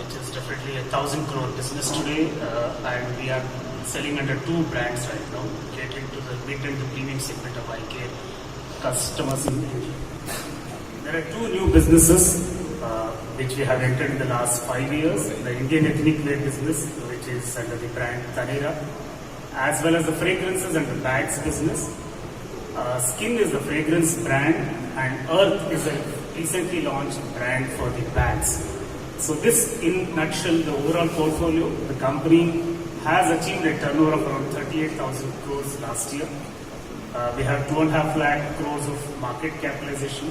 which is definitely a 1,000 crore business today, and we are selling under two brands right now, catering to the mid and the premium segment of eye care customers in India. There are two new businesses which we have entered in the last 5 years. The Indian ethnic wear business, which is under the brand Tanera, as well as the fragrances and the bags business. Skin is the fragrance brand, and Earth is a recently launched brand for the bags. So this, in nutshell, the overall portfolio. The company has achieved a turnover of around 38,000 crores last year. We have 2.5 lakh crores of market capitalization.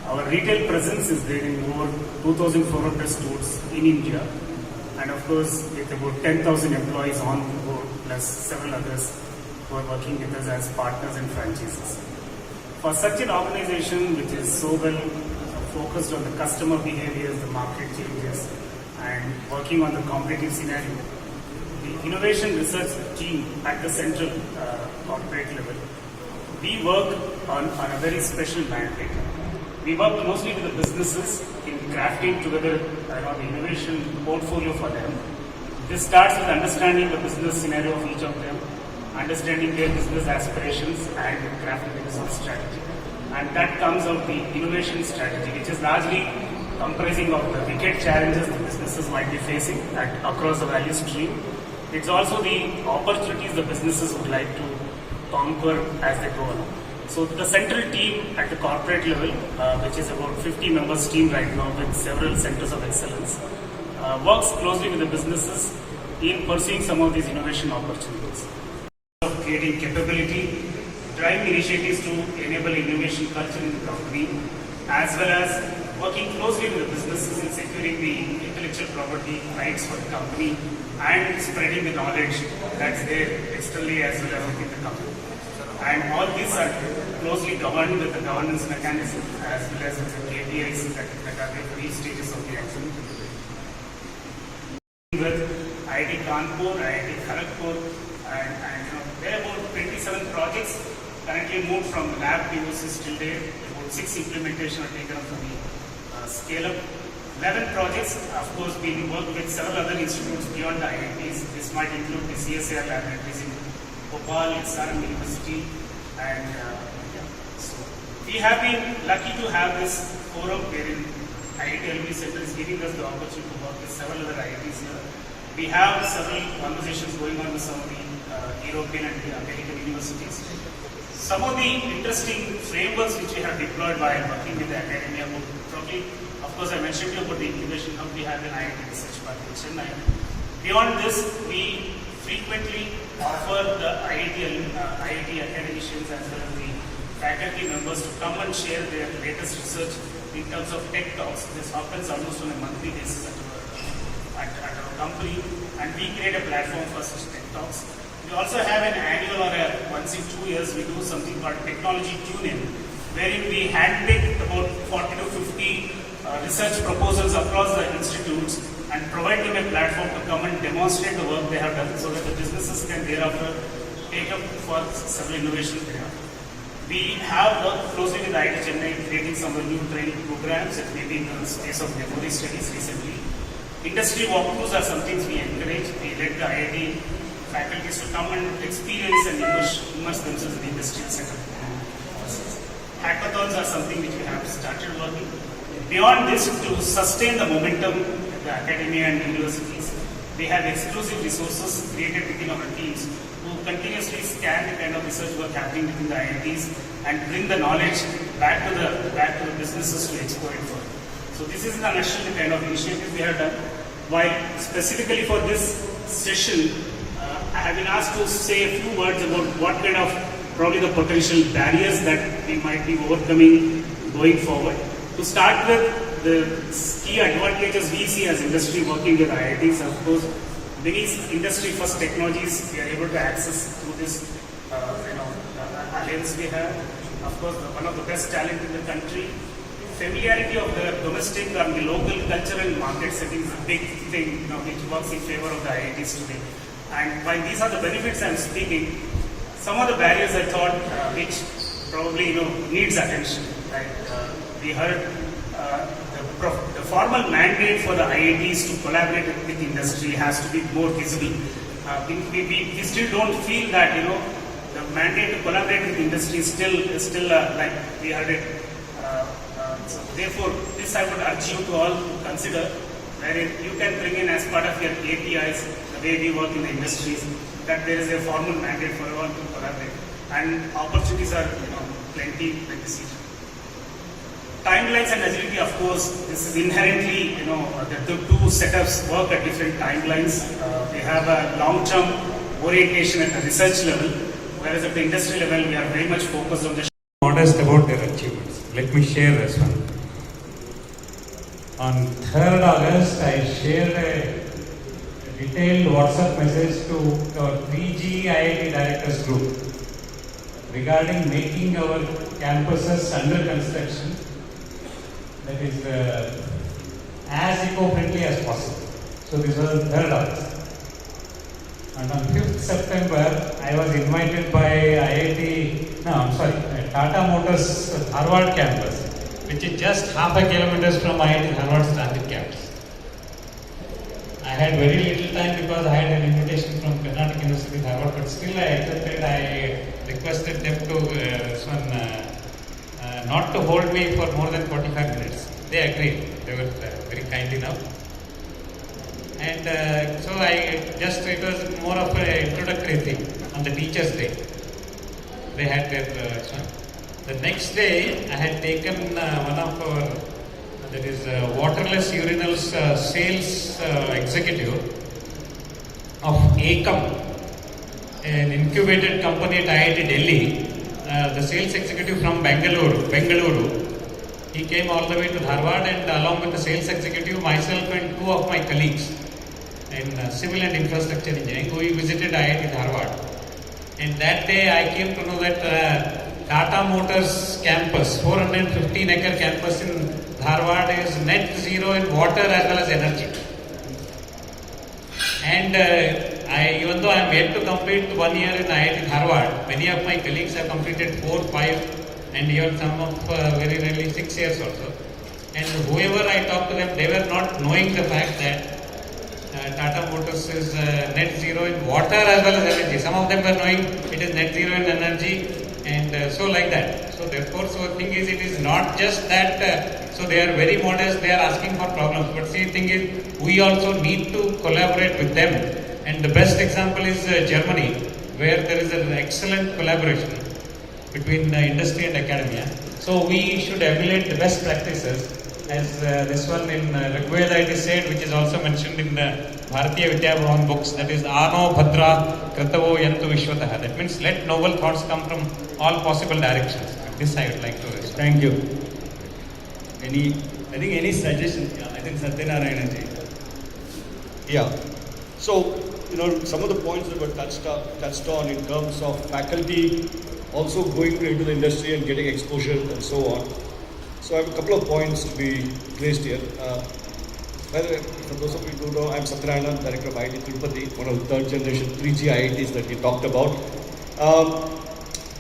Our retail presence is there in over 2,400 stores in India, and of course with about 10,000 employees on board, plus several others who are working with us as partners and franchises. For such an organization which is so well focused on the customer behaviors, the market changes, and working on the competitive scenario, the innovation research team at the central corporate level, we work on a very special mandate. We work closely with the businesses in crafting together the innovation portfolio for them. This starts with understanding the business scenario of each of them, understanding their business aspirations, and crafting the business strategy. And that comes out the innovation strategy, which is largely comprising of the wicked challenges the businesses might be facing across the value stream. It's also the opportunities the businesses would like to conquer as they go along. So the central team at the corporate level, which is about 50 members team right now with several centers of excellence, works closely with the businesses in pursuing some of these innovation opportunities. Of creating capability, driving initiatives to enable innovation culture in the company, as well as working closely with the businesses in securing the intellectual property rights for the company and spreading the knowledge that's there externally as well as within the company. And all these are closely governed with the governance mechanism as well as with the KPIs that are there for each stages of the activity. With IIT Kanpur, IIT Kharagpur, and there are about 27 projects currently moved from lab POCs till date. About 6 implementation are taken up for the scale-up. 11 projects, of course, being worked with several other institutes beyond the IITs. This might include the CSIR laboratories in Bhopal, SRM University, and so we have been lucky to have this forum wherein IIT Alumni Centre is giving us the opportunity to work with several other IITs here. We have several conversations going on with some of the European and American universities. Some of the interesting frameworks which we have deployed while working with the academia would probably, of course, I mentioned to you about the incubation hub we have in IIT Research Park in Chennai. Beyond this, we frequently offer the IIT academicians as well as the faculty members to come and share their latest research in terms of tech talks. This happens almost on a monthly basis at our company, and we create a platform for such tech talks. We also have an annual or once in 2 years we do something called technology tune-in, wherein we handpick about 40 to 50 research proposals across the institutes and provide them a platform to come and demonstrate the work they have done so that the businesses can thereafter take up for several innovations thereafter. We have worked closely with IIT Chennai creating some new training programs that maybe in the space of memory studies recently. Industry walkthroughs are something we encourage. We let the IIT faculties to come and experience and immerse themselves in the industrial setup. Hackathons are something which we have started working. Beyond this, to sustain the momentum at the academia and universities, we have exclusive resources created within our teams who continuously scan the kind of research work happening within the IITs and bring the knowledge back to the businesses to explore it further. So this is in a nutshell the kind of initiative we have done. While specifically for this session, I have been asked to say a few words about what kind of probably the potential barriers that we might be overcoming going forward. To start with, the key advantages we see as industry working with IITs, of course, many industry-first technologies we are able to access through this alliance we have. Of course, one of the best talent in the country. Familiarity of the domestic and the local culture and market settings is a big thing which works in favor of the IITs today. And while these are the benefits I am speaking, some of the barriers I thought which probably needs attention. Right? We heard the formal mandate for the IITs to collaborate with industry has to be more visible. We still don't feel that, the mandate to collaborate with industry is still like we heard it. So therefore, this I would urge you to all consider, wherein you can bring in as part of your KPIs, the way we work in the industries, that there is a formal mandate for all to collaborate. And opportunities are plenty like this. Timelines and agility, of course, this is inherently, the two setups work at different timelines. They have a long-term orientation at the research level, whereas at the industry level, we are very much focused on the modest about their achievements. Let me share this one. On 3rd August, I shared a detailed WhatsApp message to our 3G IIT Directors Group regarding making our campuses under construction that is as eco-friendly as possible. So this was 3rd August. And on 5th September, I was invited by Tata Motors Harvard campus, which is just half a kilometer from IIT Harvard's transit campus. I had very little time because I had an invitation from Karnataka University Harvard, but still I accepted. I requested them to not to hold me for more than 45 minutes. They agreed. They were very kind enough. And so it was more of an introductory thing on the Teachers' Day. They had their The next day, I had taken one of our, waterless urinals sales executive of ACOM, an incubated company at IIT Delhi. The sales executive from Bangaluru. He came all the way to Harvard, and along with the sales executive, myself and two of my colleagues in civil and infrastructure engineering, we visited IIT Harvard. And that day I came to know that Tata Motors campus, 415-acre campus in Harvard, is net zero in water as well as energy. And even though I am yet to complete 1 year in IIT Harvard, many of my colleagues have completed 4, 5, and even some of very rarely 6 years also. And whoever I talked to them, they were not knowing the fact that Tata Motors is net zero in water as well as energy. Some of them were knowing it is net zero in energy, and so like that. So therefore, the thing is, it is not just that, so they are very modest, they are asking for problems. But see, the thing is, we also need to collaborate with them. And the best example is Germany, where there is an excellent collaboration between industry and academia. So we should emulate the best practices, as this one in Rigveda it is said, which is also mentioned in the Bharatiya Vidya Bhavan books, that is Ano Bhadra Kratavo Yantu Vishwataha. That means let noble thoughts come from all possible directions. This I would like to respond. Thank you. Any suggestion? Yeah, I think Satyanarayana ji. Yeah. So, some of the points that were touched on in terms of faculty also going into the industry and getting exposure and so on. So I have a couple of points to be placed here. By the way, for those of you who know, I'm Satyanarayana, Director of IIT Tirupati, one of the third generation 3G IITs that we talked about.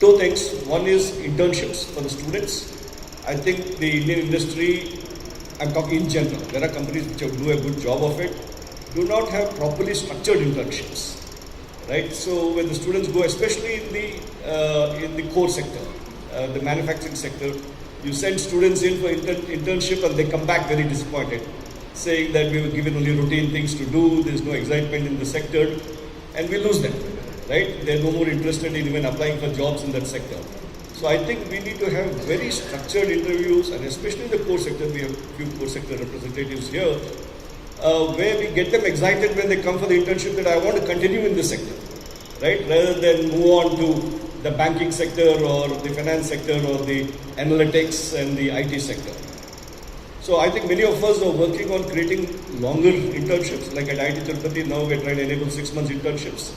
Two things. One is internships for the students. I think the Indian industry, I'm talking in general, there are companies which do a good job of it, do not have properly structured internships, right? So when the students go, especially in the core sector, the manufacturing sector, you send students in for internship and they come back very disappointed, saying that we were given only routine things to do, there's no excitement in the sector, and we lose them, right? They're no more interested in even applying for jobs in that sector. So I think we need to have very structured interviews, and especially in the core sector, we have a few core sector representatives here, where we get them excited when they come for the internship that I want to continue in this sector, right? Rather than move on to the banking sector or the finance sector or the analytics and the IT sector. So I think many of us are working on creating longer internships. Like at IIT Tirupati, now we're trying to enable 6 months internships.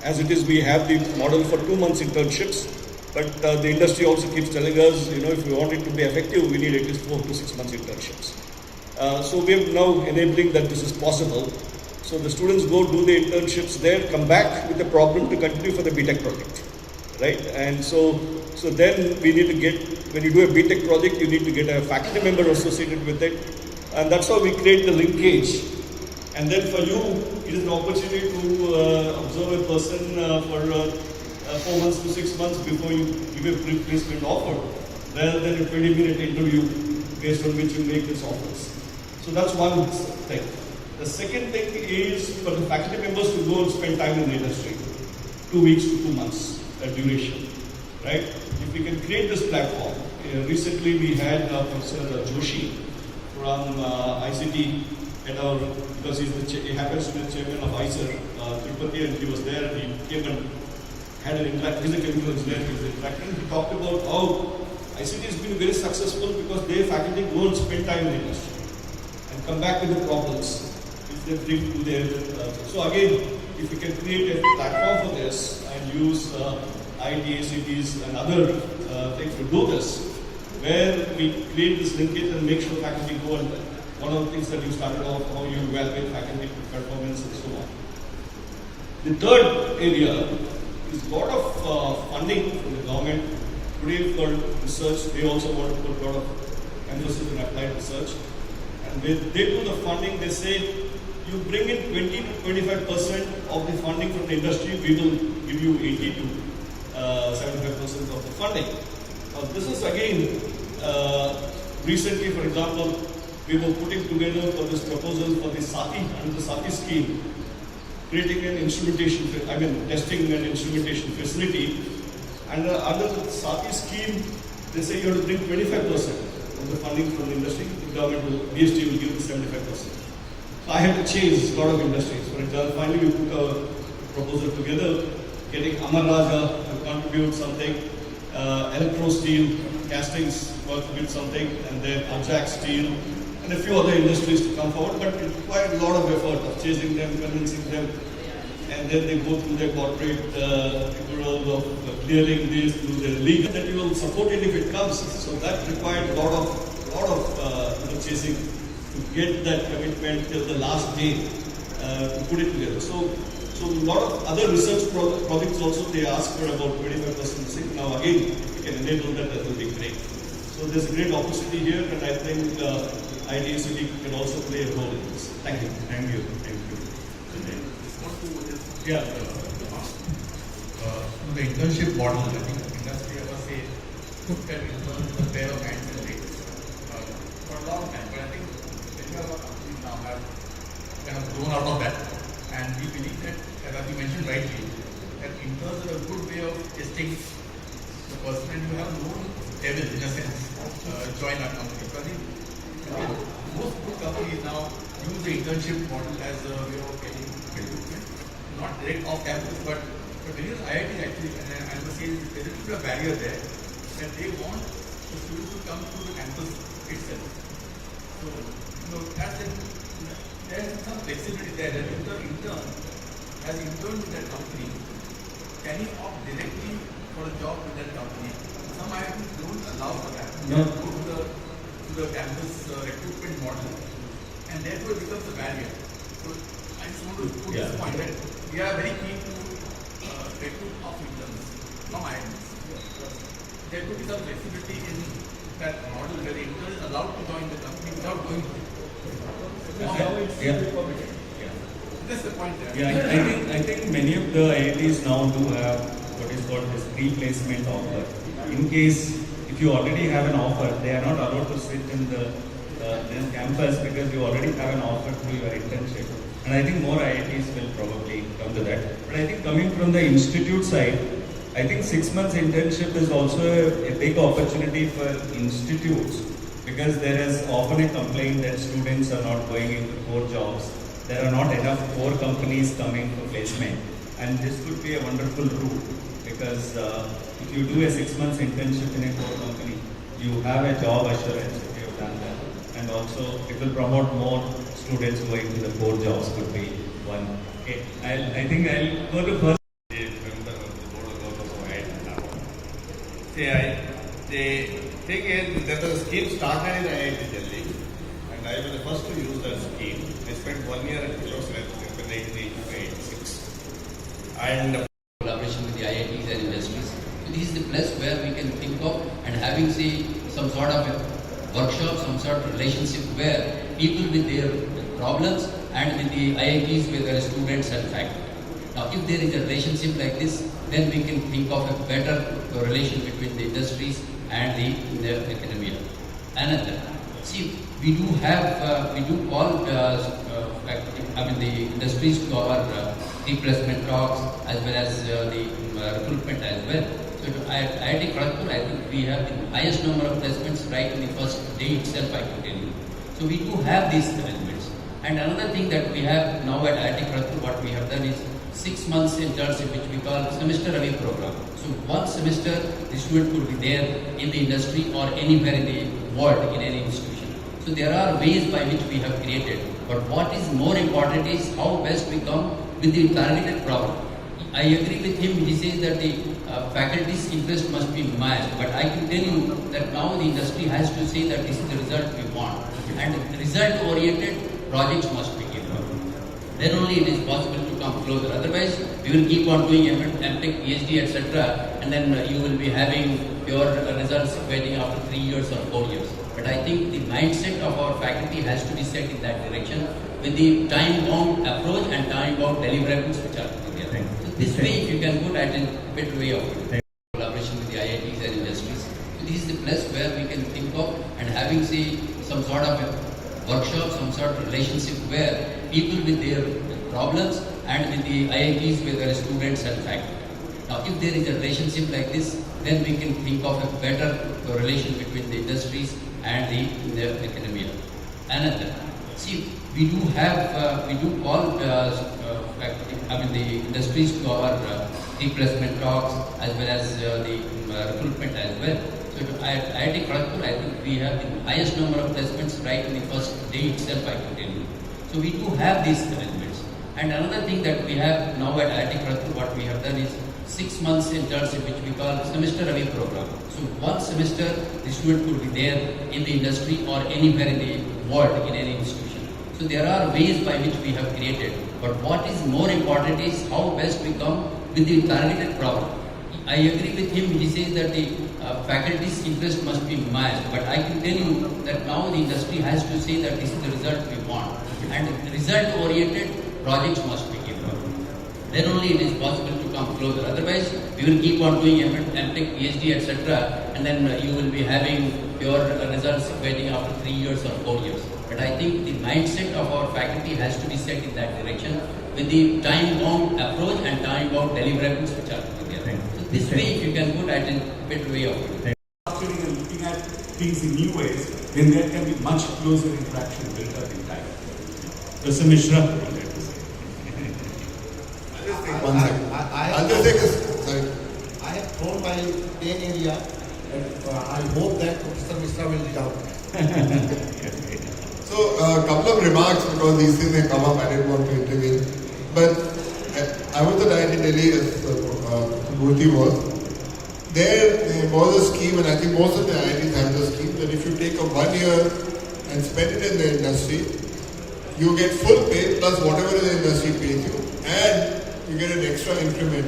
As it is, we have the model for 2 months internships, but the industry also keeps telling us, if we want it to be effective, we need at least 4 to 6 months internships. So we are now enabling that this is possible. So the students go do the internships there, come back with a problem to continue for the BTech project, right? And so then we need to get when you do a BTech project, you need to get a faculty member associated with it. And that's how we create the linkage. And then for you, it is an opportunity to observe a person for 4 months to 6 months before you give a pre-placement offer, rather than a 20-minute interview based on which you make these offers. So that's one thing. The second thing is for the faculty members to go and spend time in the industry, 2 weeks to 2 months duration, right? If we can create this platform, recently we had Professor Joshi from ICT at our, because he happens to be the chairman of ICER, Tirupati, and he was there and he came and had an interaction, he's a chemical engineer, he was interacting. He talked about how ICT has been very successful because their faculty go and spend time in the industry and come back with the problems which they bring to their. So again, if we can create a platform for this and use IIT ACBs and other things to do this, where we create this linkage and make sure faculty go, and one of the things that you started off, how you evaluate faculty performance and so on. The third area is a lot of funding from the government. Today for research, they also want to put a lot of emphasis on applied research. And they do the funding, they say, you bring in 20 to 25% of the funding from the industry, we will give you 80 to 75% of the funding. Now this is again, recently for example, we were putting together for this proposal for the Sati, under the Sati scheme, creating an instrumentation, testing and instrumentation facility. And under the Sati scheme, they say you have to bring 25% of the funding from the industry. The government will, BST will give the 75%. So I had to change a lot of industries. For example, finally we put a proposal together, getting Amar Raja to contribute something, Electro Steel, castings contribute something, and then Ajax Steel, and a few other industries to come forward. But it required a lot of effort of chasing them, convincing them, and then they go through their corporate rigmarole of clearing this through their legal, that you will support it if it comes. So that required a lot of chasing to get that commitment till the last day to put it together. So a lot of other research projects also, they ask for about 25%. Now again, if we can enable that, that will be great. So there's a great opportunity here, and I think IIT ACB can also play a role in this. Thank you. Thank you. Thank you. Yeah. The internship model, I think industry ever say took that intern a pair of hands and legs for a long time. But I think many of our companies now have kind of grown out of that. And we believe that, as you mentioned rightly, that interns are a good way of testing the person, and you have no devil in a sense join our company. So I think most good companies now use the internship model as a way of getting recruitment, not direct off campus, but many of the IITs actually, and I must say there's a little bit of barrier there, that they want the students to come to the campus itself. So, there's some flexibility there that if the intern has interned with that company, can he opt directly for a job with that company? Some IITs don't allow for that. They go to the campus recruitment model, and therefore it becomes a barrier. So I just want to put this point that we are very keen to recruit of interns from IITs. There could be some flexibility in that model where the intern is allowed to join the company without going to it. That's the point there. Yeah, I think many of the IITs now do have what is called this pre-placement offer. In case if you already have an offer, they are not allowed to sit in the campus because you already have an offer through your internship. And I think more IITs will probably come to that. But I think coming from the institute side, I think 6 months internship is also a big opportunity for institutes, because there is often a complaint that students are not going into core jobs. There are not enough core companies coming for placement. And this could be a wonderful route, because if you do a 6 months internship in a core company, you have a job assurance if you have done that. And also it will promote more students going to the core jobs, could be one. Okay. I think I'll go to first. Member of the board of governors of IIT. The thing is that the scheme started in IIT Delhi, and I was the first to use that scheme. I spent 1 year at Jerusalem in 1986. And collaboration with the IITs and industries. So this is the place where we can think of, and having say people with their problems and with the IITs with their students and faculty. Now, if there is a relationship like this, then we can think of a better relation between the industries and the academia. Another, see, we do call the industries to our replacement talks as well as the recruitment as well. So at IIT Kharagpur, I think we have the highest number of placements right in the first day itself, I can tell you. So we do have these arrangements. And another thing that we have now at IIT Kharagpur, what we have done is 6 months internship, which we call semester away program. So one semester, the student could be there in the industry or anywhere in the world in any institution. So there are ways by which we have created. But what is more important is how best we come with the targeted problem. I agree with him. He says that the faculty's interest must be matched. But I can tell you that now the industry has to say that this is the result we want. And result-oriented projects must be given. Then only it is possible to come closer. Otherwise, we will keep on doing MTech, PhD, etc. And then you will be having your results waiting after 3 years or 4 years. But I think the mindset of our faculty has to be set in that direction with the time-bound approach and time-bound deliverables which are together. So this way, if you can put at a better way of collaboration with the IITs and industries. So this is the place where we can think of and having, say, some sort of a workshop, some sort of relationship where people with their problems and with the IITs with their students and faculty. Now, if there is a relationship like this, then we can think of a better relation between the industries and the academia. Another, see, we do call the industries to our replacement talks as well as the recruitment as well. So at IIT Kharagpur, I think we have the highest number of placements right in the first day itself, I can tell you. So we do have these arrangements. And another thing that we have now at IIT Kharagpur, what we have done is 6 months internship, which we call semester away program. So one semester, the student could be there in the industry or anywhere in the world in any institution. So there are ways by which we have created. But what is more important is how best we come with the targeted problem. I agree with him. He says that the faculty's interest must be matched. But I can tell you that now the industry has to say that this is the result we want. And result-oriented projects must be given. Then only it is possible to come closer. Otherwise, we will keep on doing MTech, PhD, etc. And then you will be having your results waiting after 3 years or 4 years. But I think the mindset of our faculty has to be set in that direction with the time-bound approach and time-bound deliverables which are together. So this way, if you can put at a better way of it. And looking at things in new ways, then there can be much closer interaction built up in time. Mr. Mishra. I'll just take this. Sorry. I have told my pain area and I hope that Mr. Mishra will reach out. So, a couple of remarks because these things may come up. I didn't want to intervene. But I was at IIT Delhi as Murthy was. There was a scheme, and I think most of the IITs have the scheme, that if you take a 1 year and spend it in the industry, you get full pay plus whatever the industry pays you, and you get an extra increment.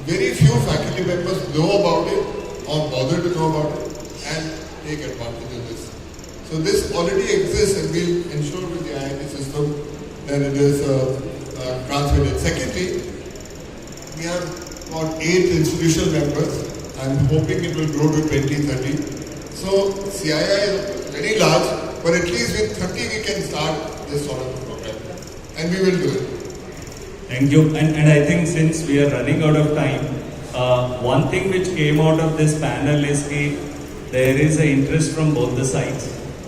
Very few faculty members know about it or bother to know about it and take advantage of this. So this already exists, and we'll ensure with the IIT system that it is transmitted. Secondly, we have about 8 institutional members. I'm hoping it will grow to 20, 30. So CII is very large, but at least with 30 we can start this sort of program, and we will do it. Thank you. And I think since we are running out of time, one thing which came out of this panel is that there is an interest from both the sides,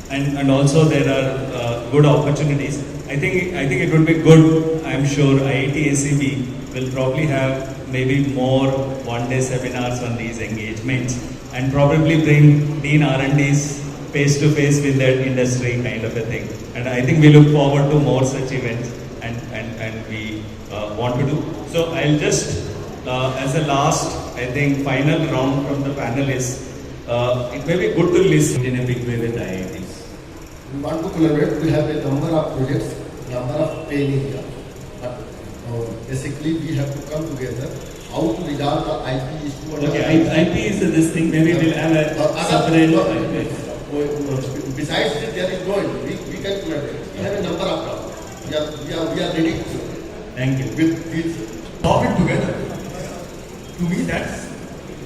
and also there are good opportunities. I think it would be good. I'm sure IIT ACB will probably have maybe more one-day seminars on these engagements, and probably bring Dean R&Ds face-to-face with that industry kind of a thing. And I think we look forward to more such events, and we want to do. So I'll just, as a last, I think, final round from the panelists, it may be good to listen in a big way with IITs. We want to collaborate. We have a number of projects, number of pain area. But basically, we have to come together. How to resolve the IP issue? Okay, IP is this thing. Maybe we'll have a separate. Besides this, there is no. We we have a number of problems. We are ready to Thank you. solve it together. To me, that's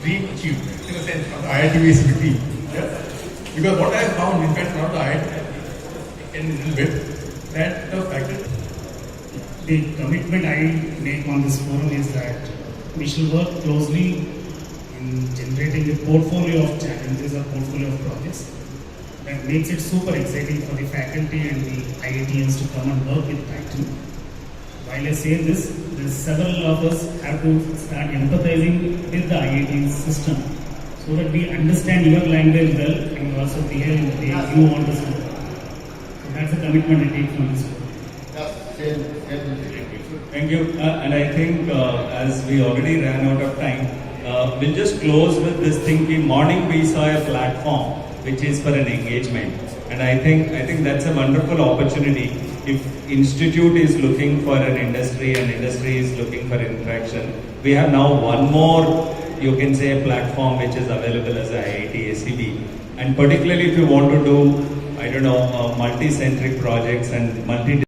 dream achieved in a sense from the IIT ACB team. Yeah? Because what I have found, in fact, from the IIT in a little bit, that the faculty. The commitment I make on this forum is that we shall work closely in generating a portfolio of challenges or portfolio of projects that makes it super exciting for the faculty and the IITians to come and work with Titan. While I say this, several of us have to start empathizing with the IIT system so that we understand your language well and also behave in the way you want us to work. So that's a commitment I take from this forum. Thank you. And I think as we already ran out of time, we'll just close with this thing. In morning we saw a platform which is for an engagement, and I think that's a wonderful opportunity. If institute is looking for an industry and industry is looking for interaction, we have now one more, you can say, a platform which is available as IIT ACB. And particularly if you want to do, I don't know, multi-centric projects and multi